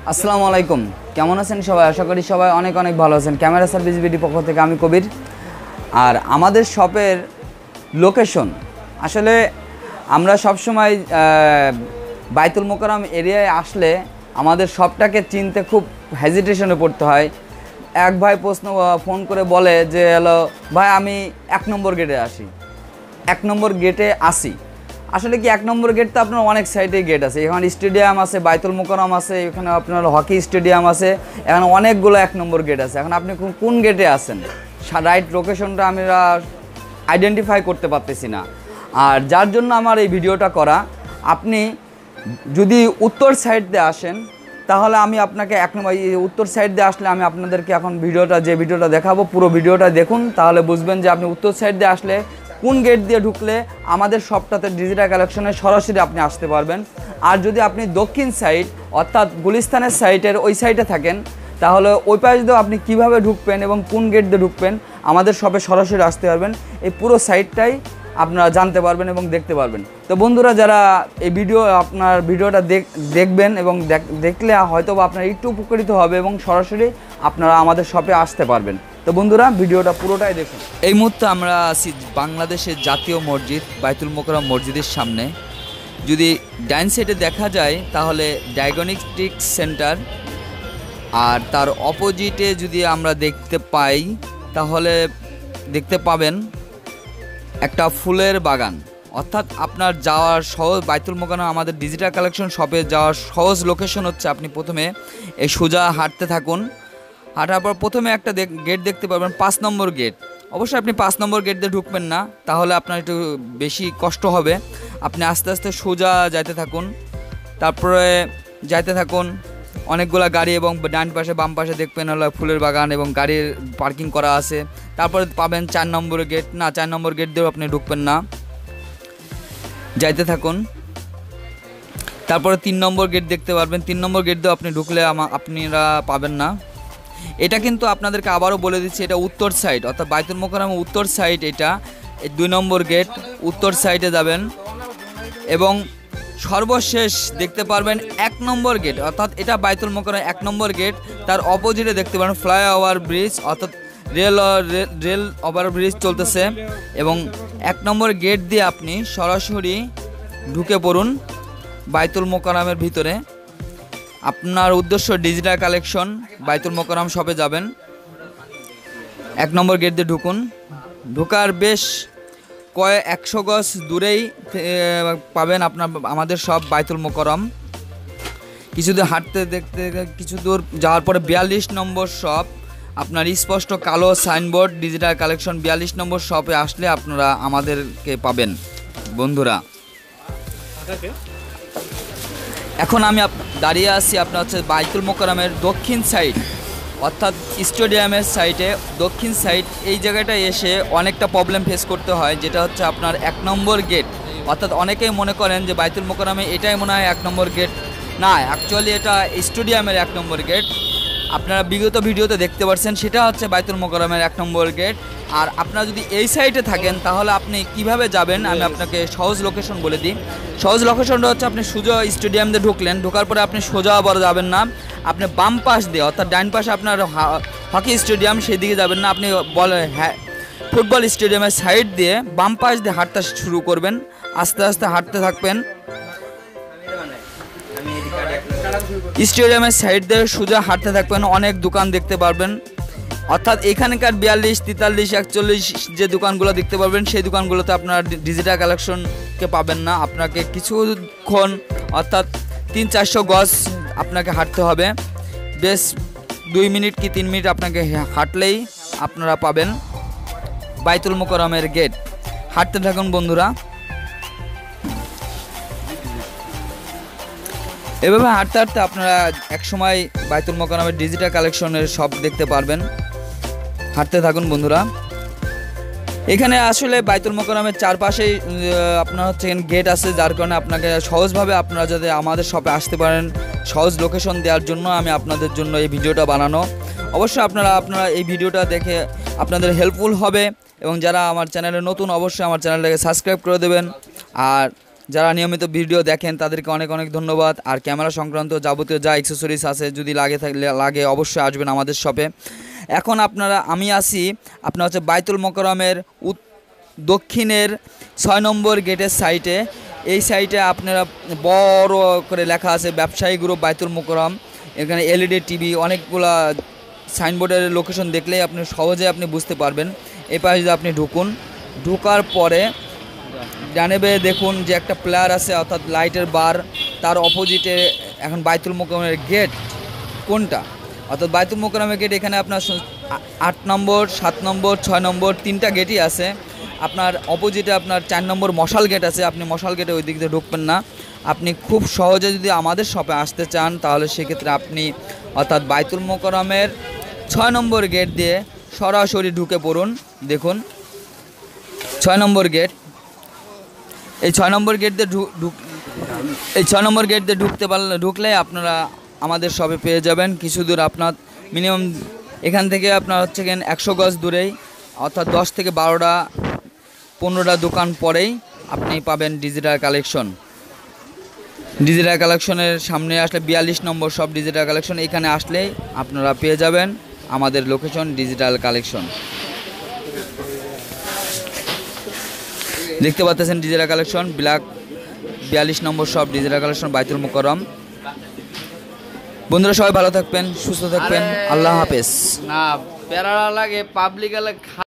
আসসালামু আলাইকুম, কেমন আছেন সবাই? আশা করি সবাই অনেক অনেক ভালো আছেন। ক্যামেরা সার্ভিস বিডি পক্ষ থেকে আমি কবির। আর আমাদের শপের লোকেশন আসলে আমরা সবসময় বাইতুল মোকাররম এরিয়ায় আসলে আমাদের শপটাকে চিনতে খুব হেজিটেশনে পড়তে হয়। এক ভাই ফোন করে বলে যে হ্যালো ভাই, আমি 1 নম্বর গেটে আসি, 1 নম্বর গেটে আসি। আসলে কি 1 নম্বর গেট তো আপনার অনেক সাইডে গেট আছে, এখানে স্টেডিয়াম আছে, বাইতুল মোকাররম আছে, এখানে আপনার হকি স্টেডিয়াম আছে, এখানে অনেকগুলো 1 নম্বর গেট আছে। এখন আপনি কোন গেটে আছেন, রাইট লোকেশনটা আমরা আইডেন্টিফাই করতে পারতেছি না। আর যার জন্য আমার এই ভিডিওটা করা, আপনি যদি উত্তর সাইড দিয়ে আসেন তাহলে আমি আপনাকে 1 নম্বর উত্তর সাইড দিয়ে আসলে আমি আপনাদেরকে এখন যে ভিডিওটা দেখাবো পুরো ভিডিওটা দেখুন, তাহলে বুঝবেন যে আপনি উত্তর সাইড দিয়ে আসলে কোন গেট দিয়ে ঢুকলে আমাদের শপটাতে ডিজিটাল কালেকশনে সরাসরি আপনি আসতে পারবেন। আর যদি আপনি দক্ষিণ সাইড অর্থাৎ গুলিস্তানের সাইডের ওই সাইডে থাকেন তাহলে ওই পাশে দিয়েও আপনি কীভাবে ঢুকবেন এবং কোন গেট দিয়ে ঢুকবেন আমাদের শপে সরাসরি আসতে পারবেন। এই পুরো সাইডটাই আপনারা জানতে পারবেন এবং দেখতে পারবেন। তো বন্ধুরা, যারা এই ভিডিওটা দেখবেন এবং দেখলে হয়তো বা আপনারা একটু উপকৃত হবে এবং সরাসরি আপনারা আমাদের শপে আসতে পারবেন। তো বন্ধুরা, ভিডিওটা পুরোটাই দেখুন। এই মুহূর্তে আমরা আছি বাংলাদেশের জাতীয় মসজিদ বাইতুল মোকাররম মসজিদের সামনে। যদি ডাইন সাইডে দেখা যায় তাহলে ডায়াগনস্টিক সেন্টার, আর তার অপোজিটে যদি আমরা দেখতে পাই তাহলে দেখতে পাবেন একটা ফুলের বাগান। অর্থাৎ আপনার যাওয়ার সহজ বাইতুল মোকাররম আমাদের ডিজিটাল কালেকশন শপে যাওয়ার সহজ লোকেশন হচ্ছে আপনি প্রথমে এই সোজা হাঁটতে থাকুন। হাঁটার পর প্রথমে একটা গেট দেখতে পাবেন, 5 নম্বর গেট। অবশ্যই আপনি 5 নম্বর গেট দিয়ে ঢুকবেন না, তাহলে আপনার একটু বেশি কষ্ট হবে। আপনি আস্তে আস্তে সোজা যাইতে থাকুন, তারপরে যাইতে থাকুন। অনেকগুলো গাড়ি এবং ডান পাশে বাম পাশে দেখবেন হলো ফুলের বাগান এবং গাড়ির পার্কিং করা আছে। তারপরে পাবেন 4 নম্বর গেট। না, 4 নম্বর গেট দিয়েও আপনি ঢুকবেন না, যাইতে থাকুন। তারপরে 3 নম্বর গেট দেখতে পারবেন। 3 নম্বর গেট দিয়েও আপনি ঢুকলে আপনারা পাবেন না। এটা কিন্তু আপনাদেরকে আবারও বলে দিচ্ছি, এটা উত্তর সাইড অর্থাৎ বাইতুল মোকাররম উত্তর সাইড। এটা 2 নম্বর গেট, উত্তর সাইডে যাবেন এবং সর্বশেষ দেখতে পারবেন 1 নম্বর গেট। অর্থাৎ এটা বাইতুল মোকাররম 1 নম্বর গেট। তার অপোজিটে দেখতে পারেন ফ্লাইওভার ব্রিজ, অর্থাৎ রেল ওভার ব্রিজ চলতেছে এবং 1 নম্বর গেট দিয়ে আপনি সরাসরি ঢুকে পড়ুন বাইতুল মোকাররমের ভিতরে। আপনার উদ্দেশ্য ডিজিটাল কালেকশন বাইতুল মোকাররম শপে যাবেন। 1 নম্বর গেট দিয়ে ঢুকুন। ঢোকার বেশ 100 গজ দূরেই পাবেন আমাদের শপ বাইতুল মোকাররম। কিছু দূর হাঁটতে কিছু দূর যাওয়ার পরে 42 নম্বর শপ, আপনার স্পষ্ট কালো সাইনবোর্ড ডিজিটাল কালেকশন 42 নম্বর শপে আসলে আপনারা আমাদেরকে পাবেন। বন্ধুরা, এখন আমি দাঁড়িয়ে আছি আপনার হচ্ছে বাইতুল মোকাররমের দক্ষিণ সাইড অর্থাৎ স্টেডিয়ামের সাইডে দক্ষিণ সাইড। এই জায়গাটায় এসে অনেকটা প্রবলেম ফেস করতে হয়, যেটা হচ্ছে আপনার 1 নম্বর গেট। অর্থাৎ অনেকেই মনে করেন যে বাইতুল মোকাররমে এটাই মনে হয় 1 নম্বর গেট। না, অ্যাকচুয়ালি এটা স্টেডিয়ামের 1 নম্বর গেট। আপনারা বিগত ভিডিওতে দেখতে পাচ্ছেন সেটা হচ্ছে বাইতুল মোকাররমের 1 নম্বর গেট। আর আপনারা যদি এই সাইডে থাকেন তাহলে আপনি কিভাবে যাবেন আমি আপনাকে সহজ লোকেশন বলে দিই। সহজ লোকেশনটা হচ্ছে আপনি সোজা স্টেডিয়াম দিয়ে ঢুকলেন, ঢোকার পরে আপনি সোজা আবার যাবেন না, আপনি বাম পাশ দিয়ে অর্থাৎ ডান পাশে আপনার হকি স্টেডিয়াম সেই দিকে যাবেন না, আপনি ফুটবল স্টেডিয়ামের সাইড দিয়ে বাম পাশ দিয়ে হাঁটতে শুরু করবেন। আস্তে আস্তে হাঁটতে থাকবেন। স্টেডিয়ামের সাইড দিয়ে সোজা হাঁটতে থাকবেন, অনেক দোকান দেখতে পারবেন। অর্থাৎ এখানকার 42, 43, 41 যে দোকানগুলো দেখতে পারবেন সেই দোকানগুলোতে আপনারা ডিজিটাল কালেকশনকে পাবেন না। আপনাকে কিছুক্ষণ অর্থাৎ 300-400 গজ আপনাকে হাঁটতে হবে। বেশ 2 মিনিট কি 3 মিনিট আপনাকে হাঁটলেই আপনারা পাবেন বাইতুল মোকাররমের গেট। হাঁটতে থাকুন বন্ধুরা। এভাবে হাঁটতে হাঁটতে আপনারা একসময় বাইতুল মোকাররমের ডিজিটাল কালেকশনের শপ দেখতে পারবেন। হাঁটতে থাকুন বন্ধুরা। এখানে আসলে বাইতুল মোকাররমের চারপাশেই আপনার হচ্ছে গেট আছে, যার কারণে আপনাকে সহজভাবে আপনারা যাতে আমাদের শপে আসতে পারেন সহজ লোকেশন দেওয়ার জন্য আমি আপনাদের জন্য এই ভিডিওটা বানানো। অবশ্যই আপনারা এই ভিডিওটা দেখে আপনাদের হেল্পফুল হবে এবং যারা আমার চ্যানেলে নতুন অবশ্যই আমার চ্যানেলটাকে সাবস্ক্রাইব করে দেবেন। আর যারা নিয়মিত ভিডিও দেখেন তাদেরকে অনেক অনেক ধন্যবাদ। আর ক্যামেরা সংক্রান্ত যাবতীয় যা অ্যাক্সেসরিজ আছে যদি লাগে অবশ্যই আসবেন আমাদের শপে। এখন আমি আসি আপনার হচ্ছে বাইতুল মোকাররমের দক্ষিণের 6 নম্বর গেটের সাইটে। এই সাইটে আপনারা বড় করে লেখা আছে ব্যবসায়ী গ্রুপ বাইতুল মোকাররম। এখানে এলইডি টিভি অনেকগুলা সাইনবোর্ডের লোকেশন দেখলেই আপনি সহজে বুঝতে পারবেন। এই পাশে যদি আপনি ঢোকার পরে ডানে বেয়ে দেখুন যে একটা প্লেয়ার আছে, অর্থাৎ লাইটের বার। তার অপোজিটে এখন বাইতুল মোকাররমের গেট কোনটা, অর্থাৎ বাইতুল মোকাররমের গেট এখানে আপনার 8 নম্বর, 7 নম্বর, 6 নম্বর 3টা গেটই আছে। আপনার অপোজিটে আপনার 4 নম্বর মশাল গেট আছে। আপনি মশাল গেটে ওই দিক দিয়ে ঢুকবেন না। আপনি খুব সহজে যদি আমাদের শপে আসতে চান তাহলে সেক্ষেত্রে আপনি অর্থাৎ বাইতুল মোকাররমের 6 নম্বর গেট দিয়ে সরাসরি ঢুকে পড়ুন। দেখুন 6 নম্বর গেট। এই 6 নম্বর গেট দিয়ে ঢুকলে আপনারা আমাদের শপে পেয়ে যাবেন। কিছু দূর আপনার মিনিমাম এখান থেকে আপনার হচ্ছে 100 গজ দূরেই, অর্থাৎ 10 থেকে 12টা 15টা দোকান পরেই আপনি পাবেন ডিজিটাল কালেকশন। ডিজিটাল কালেকশনের সামনে আসলে 42 নম্বর শপ ডিজিটাল কালেকশন। এখানে আসলেই আপনারা পেয়ে যাবেন আমাদের লোকেশন ডিজিটাল কালেকশন। দেখতে পাচ্ছেন ডিজিটাল কালেকশন 42 নম্বর শপ ডিজিটাল কালেকশন বাইতুল মোকাররম। বন্ধুরা সবাই ভালো থাকবেন, সুস্থ থাকবেন। আল্লাহ হাফেজ। না প্যারা লাগে পাবলিক